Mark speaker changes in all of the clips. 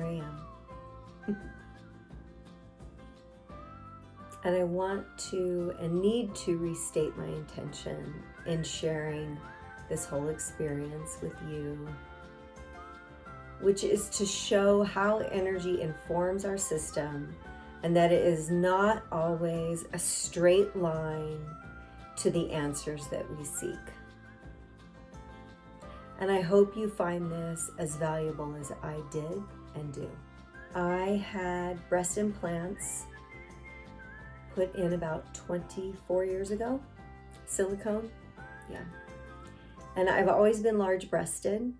Speaker 1: here I am. And I want to and need to restate my intention in sharing this whole experience with you, which is to show how energy informs our system and that it is not always a straight line to the answers that we seek. And I hope you find this as valuable as I did and do. I had breast implants put in about 24 years ago, silicone, yeah. And I've always been large breasted.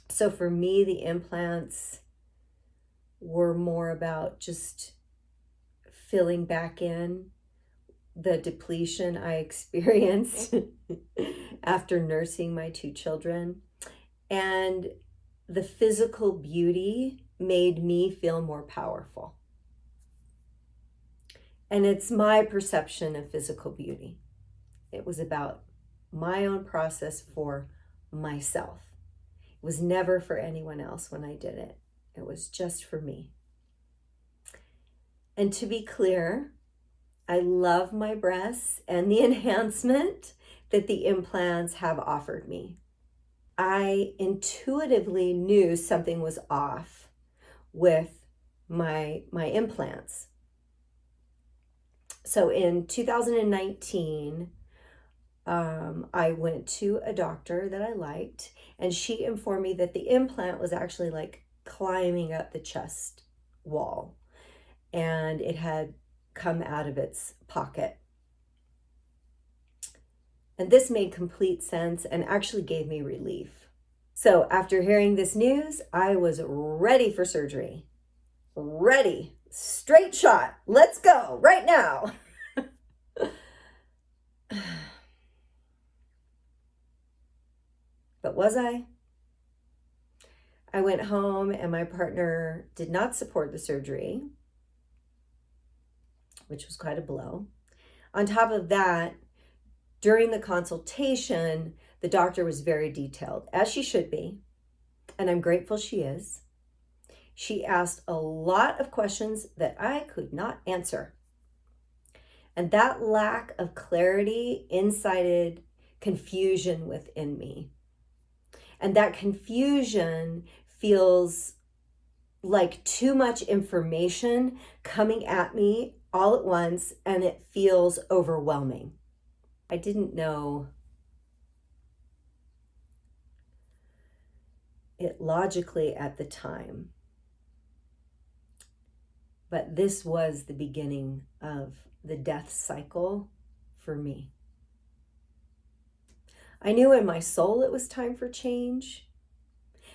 Speaker 1: So for me, the implants were more about just filling back in the depletion I experienced after nursing my 2 children. And the physical beauty made me feel more powerful. And it's my perception of physical beauty. It was about my own process for myself. It was never for anyone else when I did it. It was just for me. And to be clear, I love my breasts and the enhancement that the implants have offered me. I intuitively knew something was off with my implants. So in 2019, I went to a doctor that I liked, and she informed me that the implant was actually like climbing up the chest wall, and it had come out of its pocket. And this made complete sense and actually gave me relief. So after hearing this news, I was ready for surgery. Ready. Straight shot. Let's go right now. But was I? I went home and my partner did not support the surgery, which was quite a blow. On top of that, during the consultation, the doctor was very detailed, as she should be, and I'm grateful she is. She asked a lot of questions that I could not answer. And that lack of clarity incited confusion within me. And that confusion feels like too much information coming at me all at once, and it feels overwhelming. I didn't know it logically at the time, but this was the beginning of the death cycle for me. I knew in my soul it was time for change,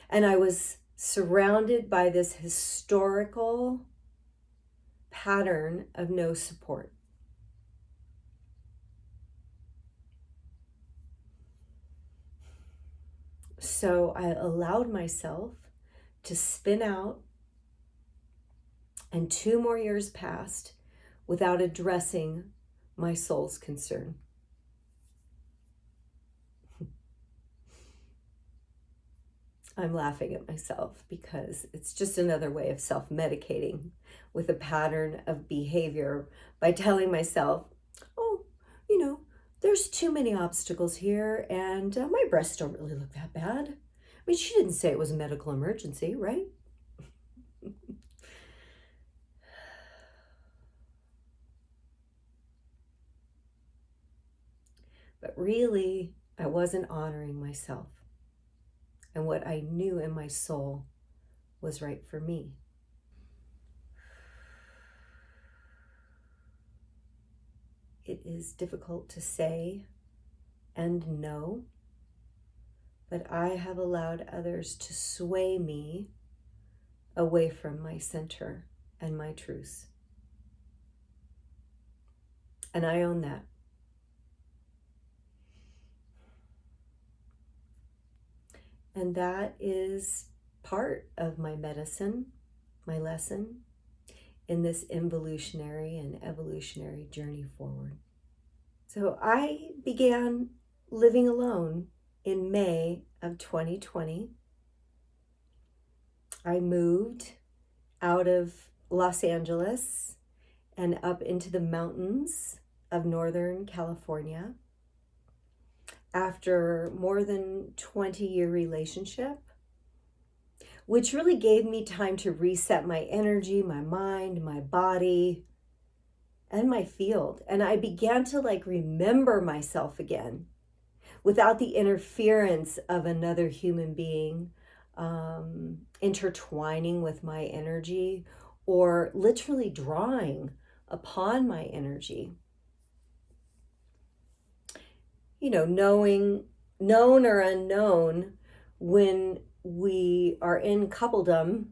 Speaker 1: and I was surrounded by this historical pattern of no support. So I allowed myself to spin out, and 2 more years passed without addressing my soul's concern. I'm laughing at myself because it's just another way of self-medicating with a pattern of behavior by telling myself, oh, there's too many obstacles here, and my breasts don't really look that bad. I mean, she didn't say it was a medical emergency, right? But really, I wasn't honoring myself and what I knew in my soul was right for me. It is difficult to say and know, but I have allowed others to sway me away from my center and my truths. And I own that. And that is part of my medicine, my lesson in this involutionary and evolutionary journey forward. So I began living alone in May of 2020. I moved out of Los Angeles and up into the mountains of Northern California after more than 20-year relationship, which really gave me time to reset my energy, my mind, my body, and my field. And I began to remember myself again without the interference of another human being intertwining with my energy or literally drawing upon my energy. You know, known or unknown, when we are in coupledom,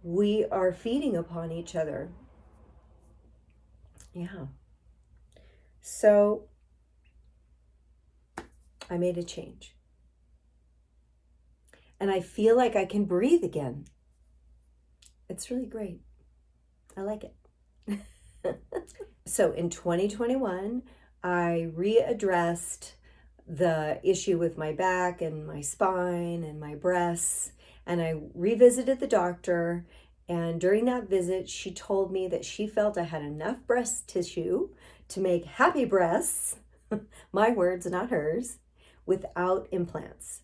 Speaker 1: we are feeding upon each other. Yeah. So I made a change. And I feel like I can breathe again. It's really great. I like it. So in 2021, I readdressed the issue with my back and my spine and my breasts, and I revisited the doctor. And during that visit, she told me that she felt I had enough breast tissue to make happy breasts, my words, not hers, without implants.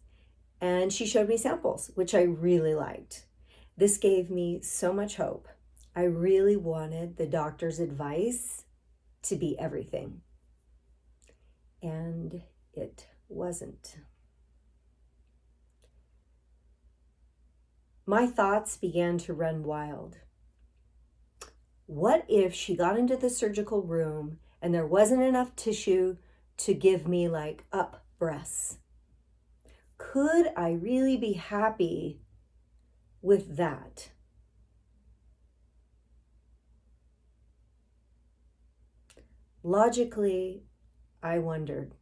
Speaker 1: And she showed me samples, which I really liked. This gave me so much hope. I really wanted the doctor's advice to be everything. And it wasn't. My thoughts began to run wild. What if she got into the surgical room and there wasn't enough tissue to give me up breasts? Could I really be happy with that? Logically, I wondered.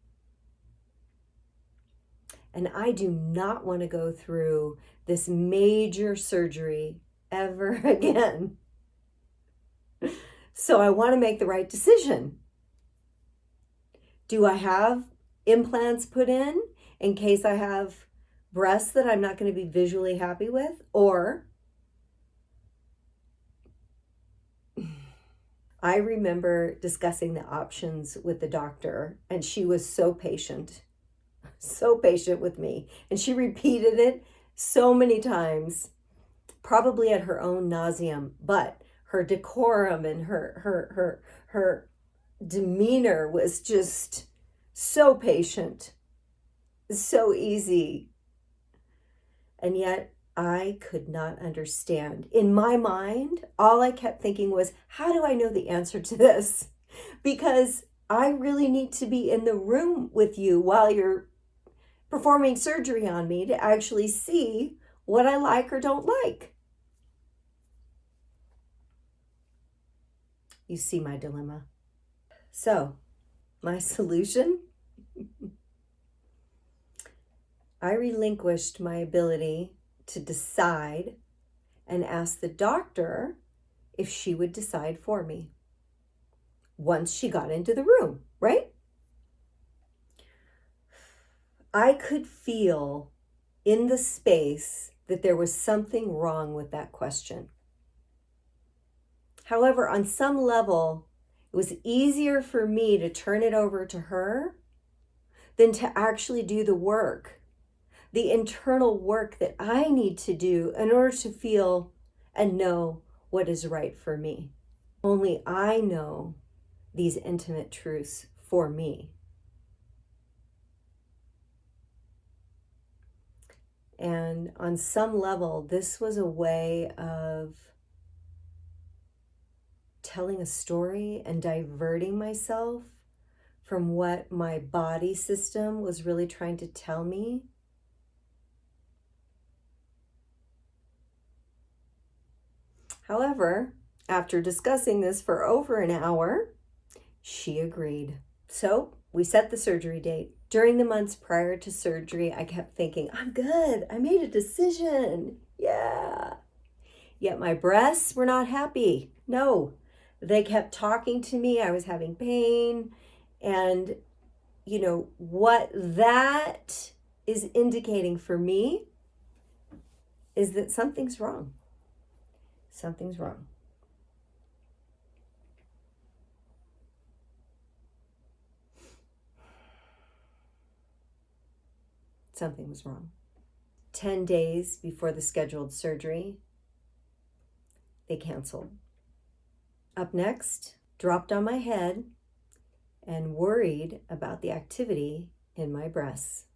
Speaker 1: And I do not want to go through this major surgery ever again. So I want to make the right decision. Do I have implants put in case I have breasts that I'm not going to be visually happy with? Or I remember discussing the options with the doctor, and she was so patient with me. And she repeated it so many times, probably at her own nauseum, but her decorum and her demeanor was just so patient, so easy. And yet I could not understand. In my mind, all I kept thinking was, how do I know the answer to this? Because I really need to be in the room with you while you're performing surgery on me to actually see what I like or don't like. You see my dilemma. So, my solution? I relinquished my ability to decide and asked the doctor if she would decide for me once she got into the room, right? I could feel in the space that there was something wrong with that question. However, on some level, it was easier for me to turn it over to her than to actually do the work, the internal work that I need to do in order to feel and know what is right for me. Only I know these intimate truths for me. And on some level, this was a way of telling a story and diverting myself from what my body system was really trying to tell me. However, after discussing this for over an hour, she agreed. So we set the surgery date. During the months prior to surgery, I kept thinking, I'm good. I made a decision. Yeah. Yet my breasts were not happy. No, they kept talking to me. I was having pain. And, what that is indicating for me is that something's wrong. Something's wrong. Something was wrong. 10 days before the scheduled surgery, they canceled. Up next, dropped on my head and worried about the activity in my breasts.